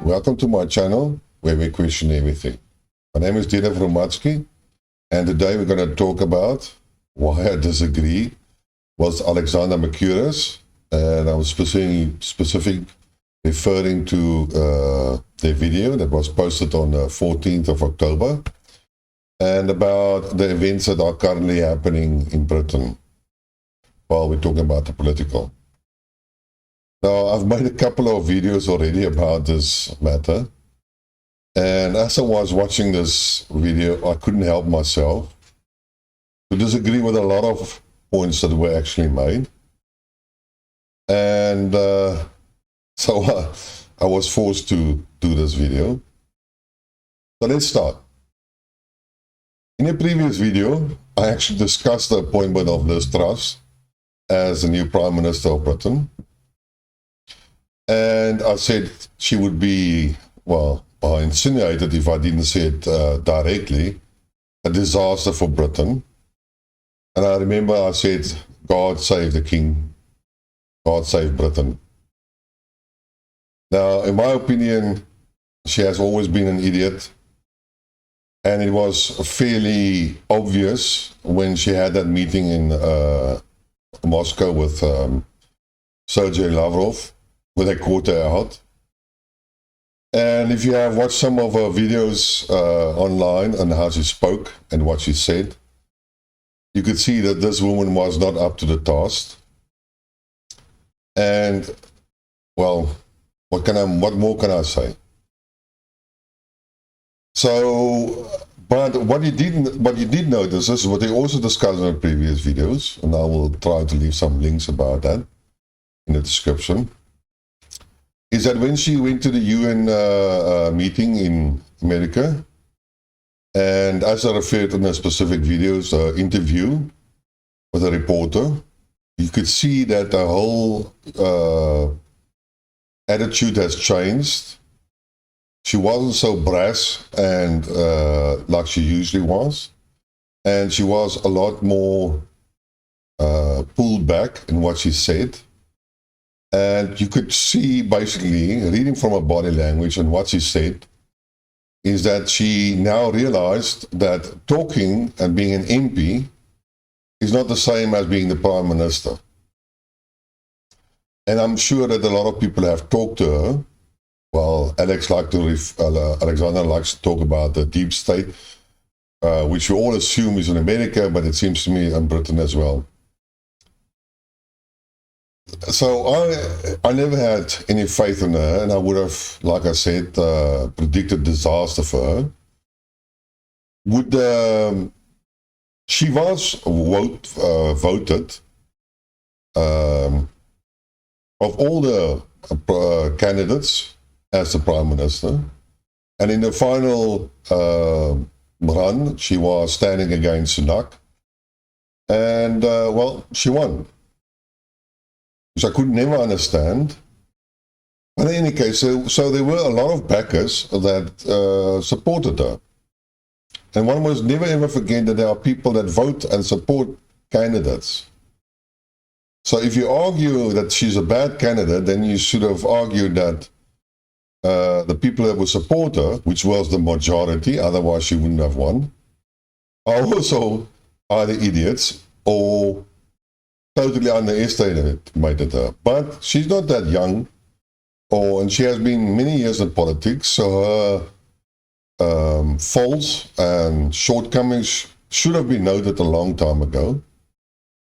Welcome to my channel where we question everything. My name is Duran, and today we're going to talk about why I disagree with Alexander Mercouris, and I'm specific referring to the video that was posted on the 14th of October and about the events that are currently happening in Britain while we're talking about the political. Now, I've made a couple of videos already about this matter, and as I was watching this video, I couldn't help myself to disagree with a lot of points that were actually made. And so I was forced to do this video. So let's start. In a previous video, I actually discussed the appointment of Liz Truss as the new Prime Minister of Britain. And I said she would be, well, I insinuated, if I didn't say it directly, a disaster for Britain. And I remember I said, God save the King, God save Britain. Now, in my opinion, she has always been an idiot. And it was fairly obvious when she had that meeting in Moscow with Sergei Lavrov, where they caught her out. And if you have watched some of her videos online and how she spoke and what she said, you could see that this woman was not up to the task. And, well, what more can I say? So, but what you did notice is what they also discussed in the previous videos, and I will try to leave some links about that in the description, is that when she went to the UN meeting in America, and as I referred in the specific videos, interview with a reporter, you could see that the whole attitude has changed. She wasn't so brash and like she usually was, and she was a lot more pulled back in what she said. And you could see, basically, reading from her body language and what she said, is that she now realized that talking and being an MP is not the same as being the Prime Minister. And I'm sure that a lot of people have talked to her. Well, Alexander likes to talk about the deep state, which we all assume is in America, but it seems to me in Britain as well. So I never had any faith in her, and I would have, like I said, predicted disaster for her. She was voted of all the candidates as the Prime Minister, and in the final run, she was standing against Sunak, and well, she won. Which I could never understand. But in any case, so there were a lot of backers that supported her. And one must never ever forget that there are people that vote and support candidates. So if you argue that she's a bad candidate, then you should have argued that the people that would support her, which was the majority, otherwise she wouldn't have won, are also either idiots or totally underestimated her. But she's not that young, and she has been many years in politics, so her faults and shortcomings should have been noted a long time ago.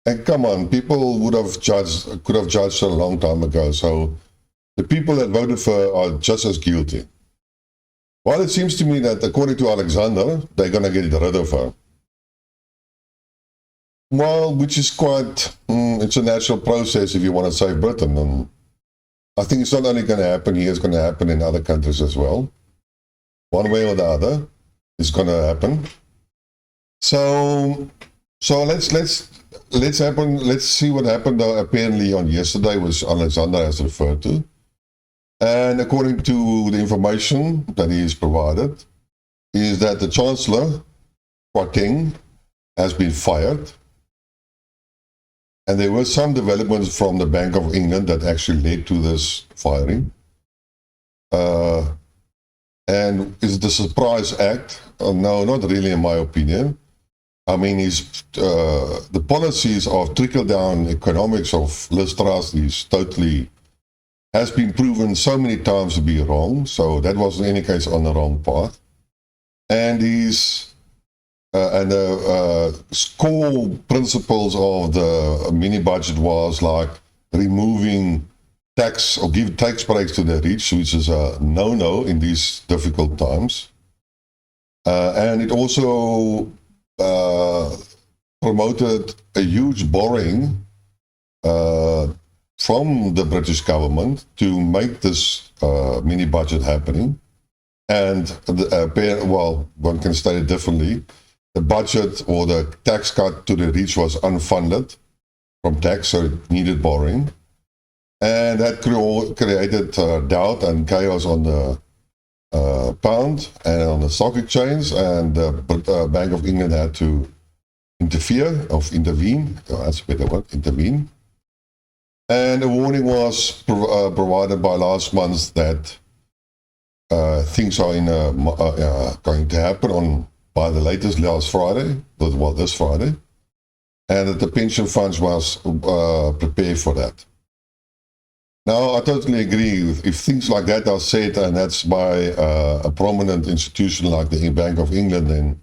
And come on, people could have judged her a long time ago, so the people that voted for her are just as guilty. Well, it seems to me that according to Alexander, they're going to get rid of her. Well, which is quite, it's a natural process if you want to save Britain. And I think it's not only going to happen here, it's going to happen in other countries as well. One way or the other, it's going to happen. So let's see what happened apparently on yesterday, which Alexander has referred to. And according to the information that he has provided, is that the Chancellor, Kwarteng, has been fired. And there were some developments from the Bank of England that actually led to this firing. And is it a surprise act? No, not really, in my opinion. I mean, the policies of trickle-down economics of Liz Truss has been proven so many times to be wrong. So that was in any case on the wrong path. And core principles of the mini budget was like removing tax or give tax breaks to the rich, which is a no-no in these difficult times. And it also promoted a huge borrowing from the British government to make this mini budget happening. And one can state it differently. The budget or the tax cut to the rich was unfunded from tax, so it needed borrowing. And that created doubt and chaos on the pound and on the stock exchange, and the Bank of England had to intervene. That's a better word, intervene. And a warning was provided by last month that things are going to happen by the latest last Friday, this Friday, and that the pension funds must prepare for that. Now, I totally agree. If things like that are said, and that's by a prominent institution like the Bank of England, then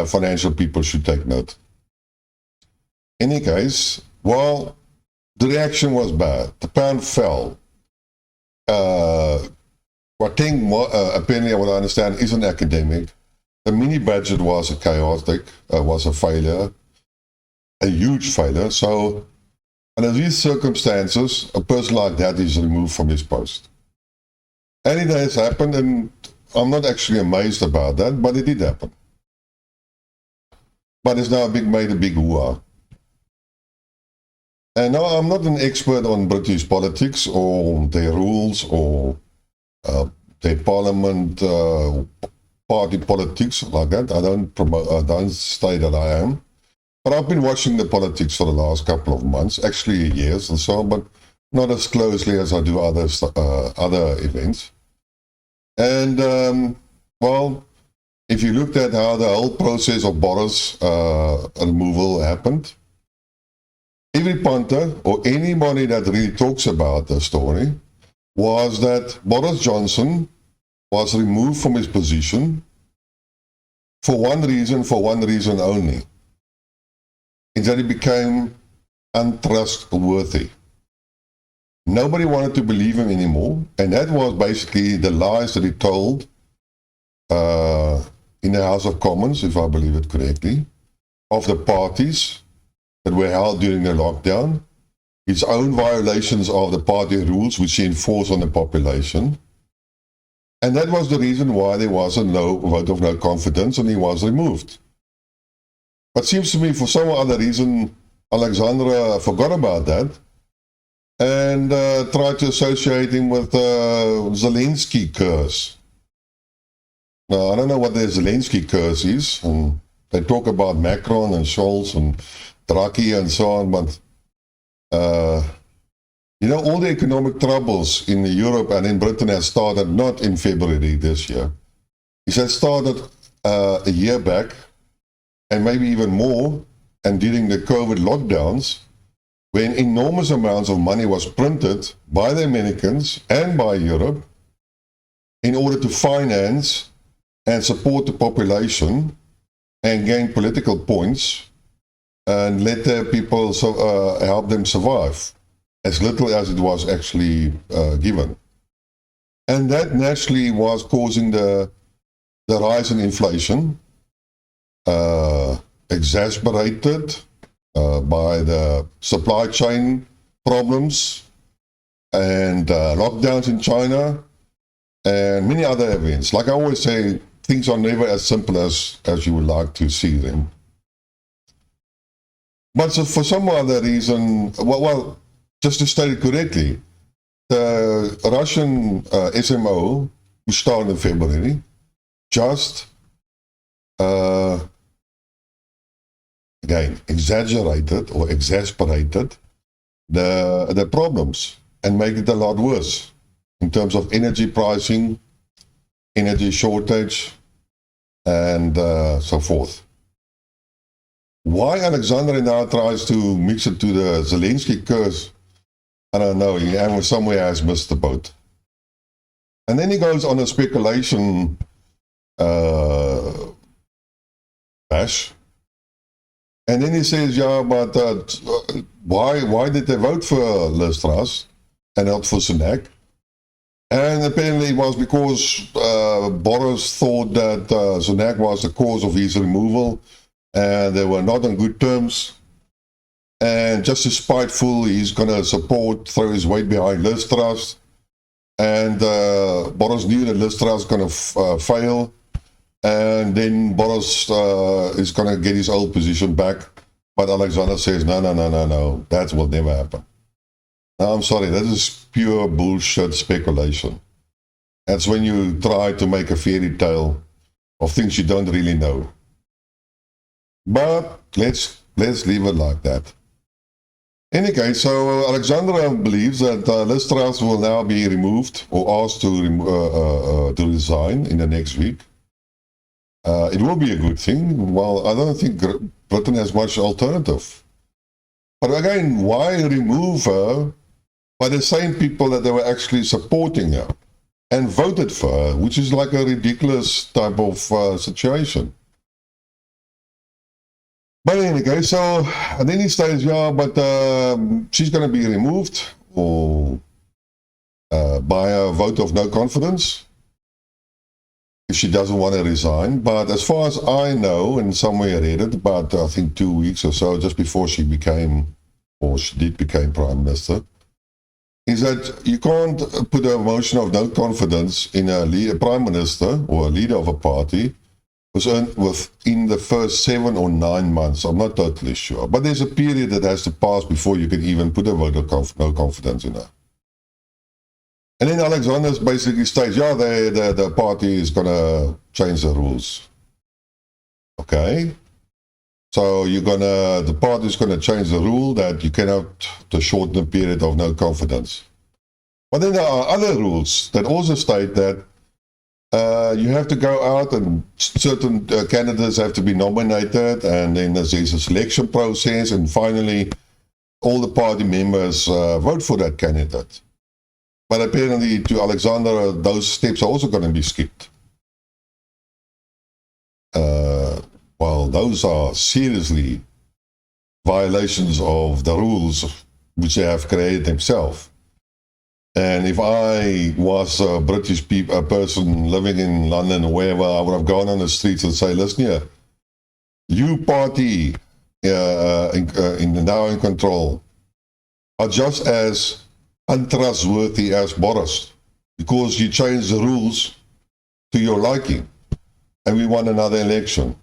financial people should take note. In any case, well, the reaction was bad. The pound fell. Kwarteng, apparently, what I understand, is an academic. The mini budget was was a failure, a huge failure. So, under these circumstances, a person like that is removed from his post. And it has happened, and I'm not actually amazed about that, but it did happen. But it's now made a big hoo-ha. And now I'm not an expert on British politics or their rules or their parliament party politics like that. I don't say that I am. But I've been watching the politics for the last couple of months, actually years and so on, but not as closely as I do other events. And, well, if you looked at how the whole process of Boris removal happened, every punter or anybody that really talks about the story was that Boris Johnson was removed from his position for one reason only. Is that he became untrustworthy. Nobody wanted to believe him anymore, and that was basically the lies that he told in the House of Commons, if I believe it correctly, of the parties that were held during the lockdown, his own violations of the party rules, which he enforced on the population. And that was the reason why there was a vote of no confidence and he was removed. But seems to me, for some other reason, Alexander forgot about that and tried to associate him with Zelensky curse. Now, I don't know what the Zelensky curse is. And they talk about Macron and Scholz and Draghi and so on, but you know, all the economic troubles in Europe and in Britain have started not in February this year. It had started a year back, and maybe even more, and during the COVID lockdowns, when enormous amounts of money was printed by the Americans and by Europe in order to finance and support the population and gain political points and let the people help them survive, as little as it was actually given. And that naturally was causing the rise in inflation, exacerbated by the supply chain problems and lockdowns in China and many other events. Like I always say, things are never as simple as you would like to see them. But so for some other reason, well, just to state it correctly, the Russian SMO, who started in February, just again exaggerated or exasperated the problems and make it a lot worse in terms of energy pricing, energy shortage, and so forth. Why Alexander now tries to mix it to the Zelensky curse, I don't know. He somewhere has missed the boat. And then he goes on a speculation bash. And then he says, yeah, but why did they vote for Liz Truss and not for Sunak? And apparently it was because Boris thought that Sunak was the cause of his removal, and they were not on good terms. And just as spiteful, he's going to throw his weight behind Liz Truss. And Boris knew that Liz Truss was going to fail. And then Boris is going to get his old position back. But Alexander says, no, that will never happen. Now, I'm sorry, that is pure bullshit speculation. That's when you try to make a fairy tale of things you don't really know. But let's leave it like that. Anyway, so Alexander believes that Liz Truss will now be removed or asked to resign in the next week. It will be a good thing. Well, I don't think Britain has much alternative. But again, why remove her by the same people that they were actually supporting her and voted for her, which is like a ridiculous type of situation. But anyway, so, and then he says, yeah, but she's going to be removed or by a vote of no confidence if she doesn't want to resign. But as far as I know, and somewhere I read it, about I think 2 weeks or so, just before she did become Prime Minister, is that you can't put a motion of no confidence in a Prime Minister or a leader of a party within the first 7 or 9 months. I'm not totally sure. But there's a period that has to pass before you can even put a vote of no confidence in her. And then Alexander basically states, yeah, the party is going to change the rules. Okay? So the party is going to change the rule that you cannot shorten the period of no confidence. But then there are other rules that also state that you have to go out and certain candidates have to be nominated, and then there's a selection process, and finally all the party members vote for that candidate. But apparently to Alexander, those steps are also going to be skipped. Well, those are seriously violations of the rules which they have created themselves. And if I was a British person living in London or wherever, I would have gone on the streets and say, listen here, you party now in control are just as untrustworthy as Boris, because you changed the rules to your liking and we won another election.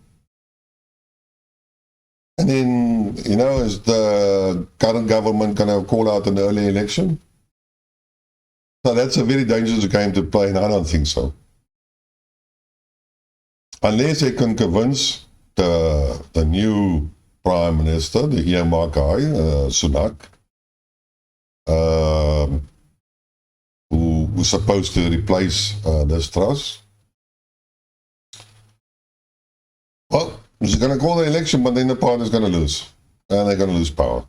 And then, is the current government going to call out an early election? So that's a very dangerous game to play, and I don't think so. Unless they can convince the new Prime Minister, the EMR guy, Sunak, who's supposed to replace Liz Truss. Well, he's going to call the election, but then the party is going to lose, and they're going to lose power.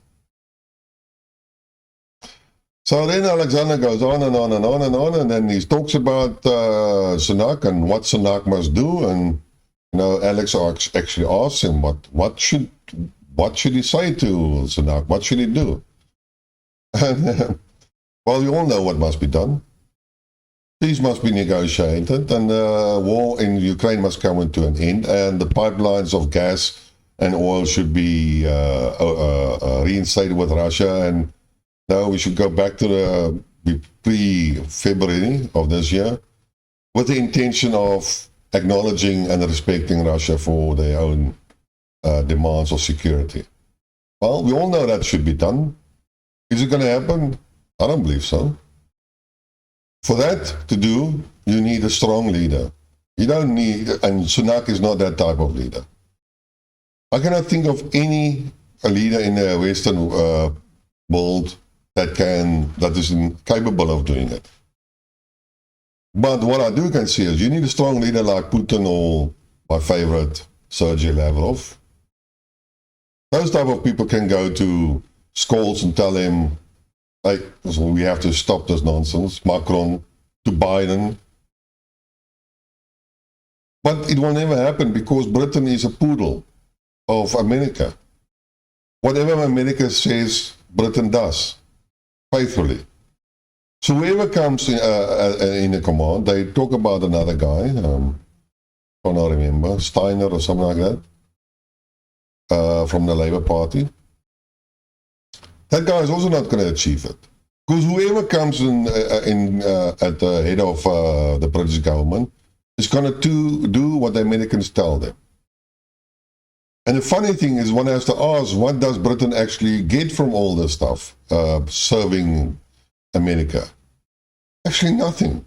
So then Alexander goes on and on and on and on, and then he talks about Sunak and what Sunak must do. And Alex actually asks him, what should he say to Sunak? What should he do? And well, you all know what must be done. Peace must be negotiated, and war in Ukraine must come to an end, and the pipelines of gas and oil should be reinstated with Russia. And now we should go back to the pre-February of this year with the intention of acknowledging and respecting Russia for their own demands of security. Well, we all know that should be done. Is it going to happen? I don't believe so. For that to do, you need a strong leader. You don't need, and Sunak is not that type of leader. I cannot think of any leader in the Western world that is capable of doing it. But what I do can see is you need a strong leader like Putin or my favorite, Sergei Lavrov. Those type of people can go to Scholz and tell him, hey, so we have to stop this nonsense. Macron, to Biden. But it will never happen because Britain is a poodle of America. Whatever America says, Britain does, faithfully. So whoever comes in the command, they talk about another guy, I cannot remember, Steiner or something like that, from the Labour Party. That guy is also not going to achieve it. Because whoever comes in at the head of the British government is going to do what the Americans tell them. And the funny thing is, one has to ask, what does Britain actually get from all this stuff, serving America? Actually nothing.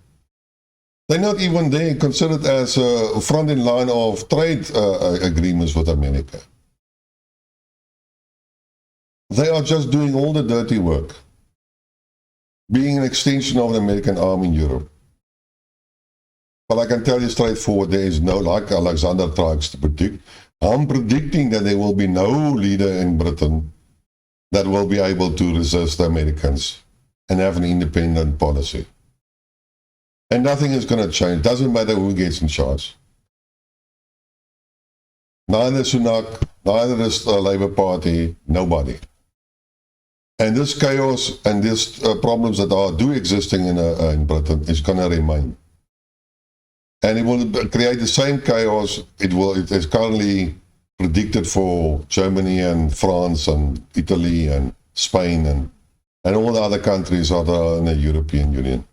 They're not even there considered as a front in line of trade agreements with America. They are just doing all the dirty work, being an extension of the American army in Europe. But I can tell you straightforward, there is no, like Alexander tries to predict, I'm predicting that there will be no leader in Britain that will be able to resist the Americans and have an independent policy. And nothing is going to change. Doesn't matter who gets in charge. Neither Sunak, neither the Labour Party, nobody. And this chaos and these problems that do existing in Britain is going to remain. And it will create the same chaos it is currently predicted for Germany and France and Italy and Spain and all the other countries that are in the European Union.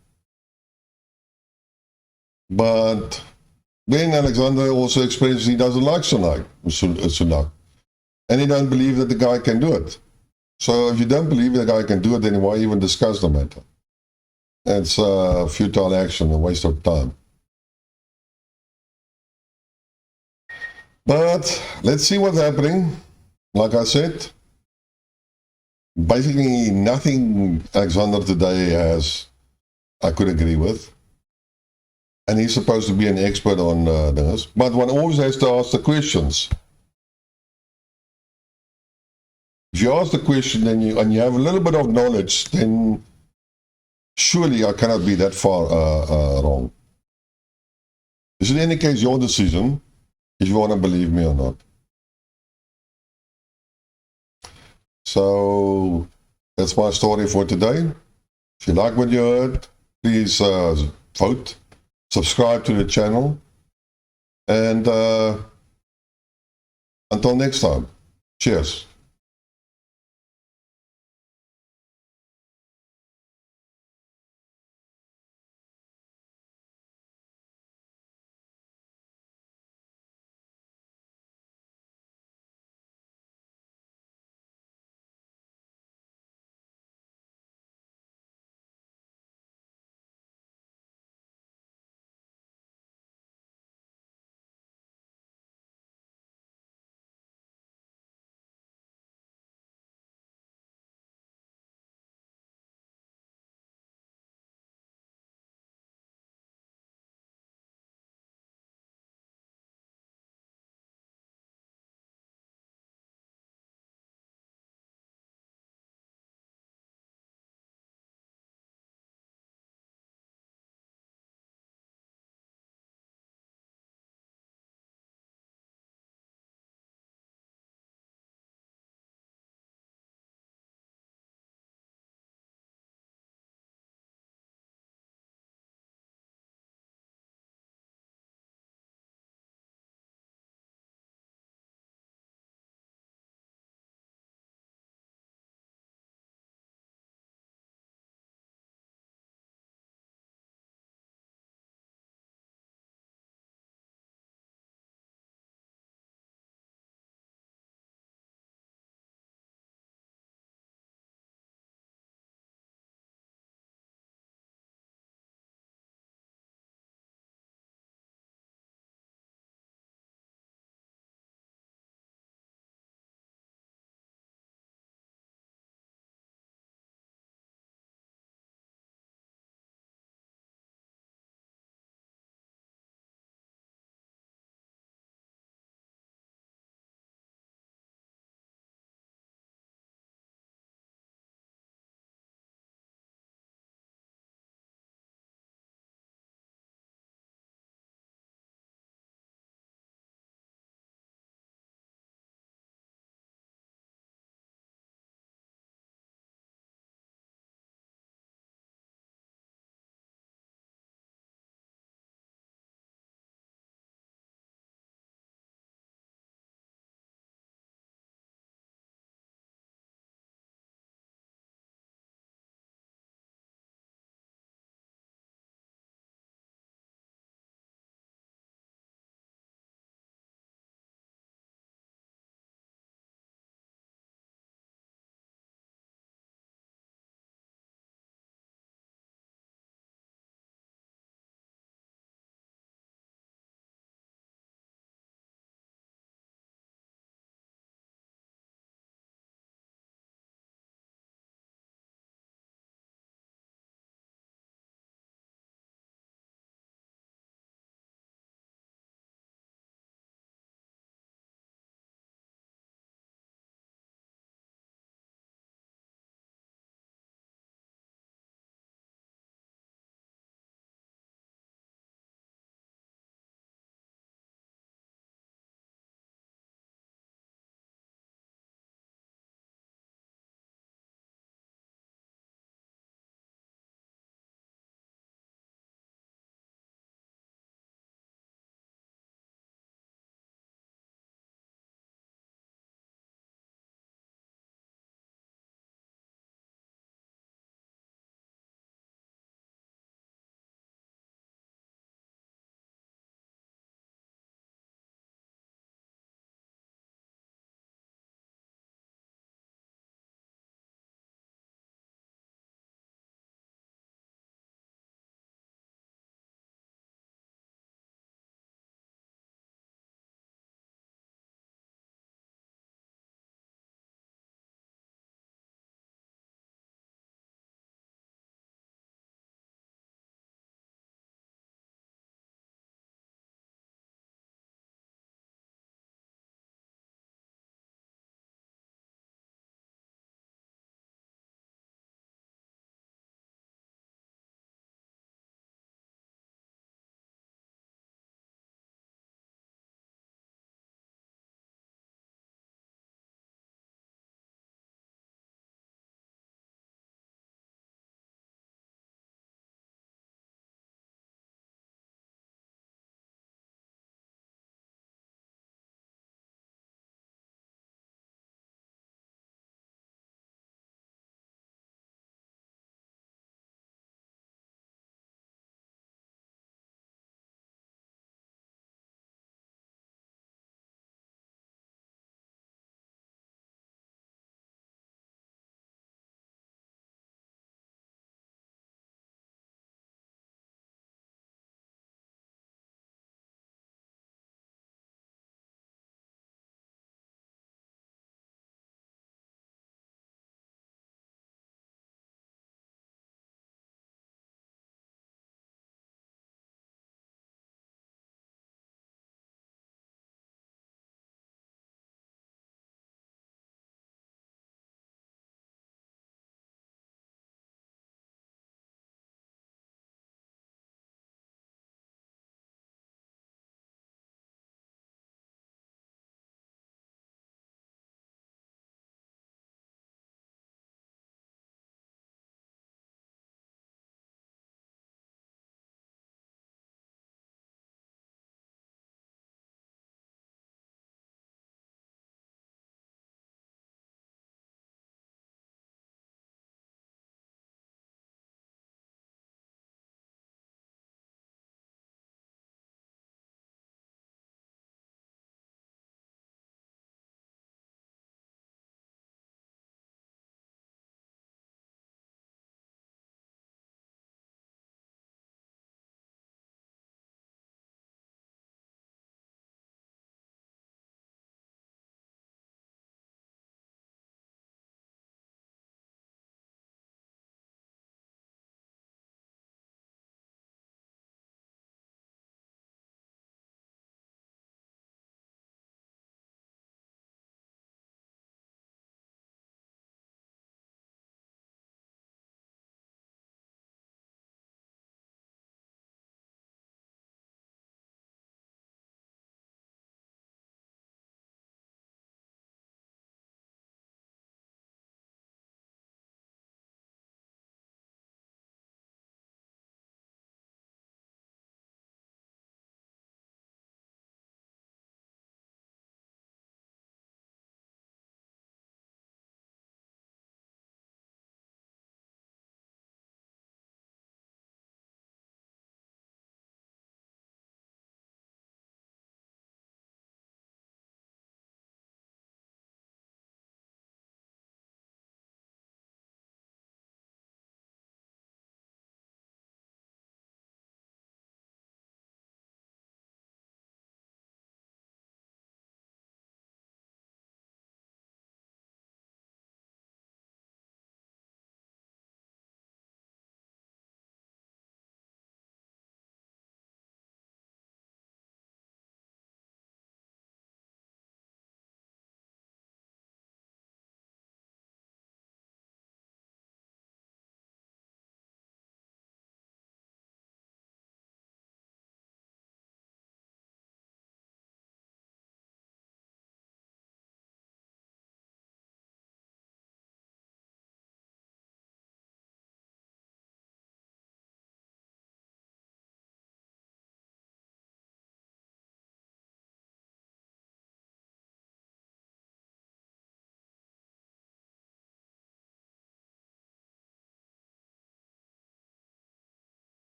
But then Alexander also expresses he doesn't like Sunak. And he doesn't believe that the guy can do it. So if you don't believe the guy can do it, then why even discuss the matter? It's a futile action, a waste of time. But let's see what's happening. Like I said, basically nothing Alexander today has I could agree with. And he's supposed to be an expert on this. But one always has to ask the questions. If you ask the question and you have a little bit of knowledge, then surely I cannot be that far wrong. It's in any case your decision, if you want to believe me or not. So that's my story for today. If you like what you heard, please vote, subscribe to the channel, and until next time, cheers.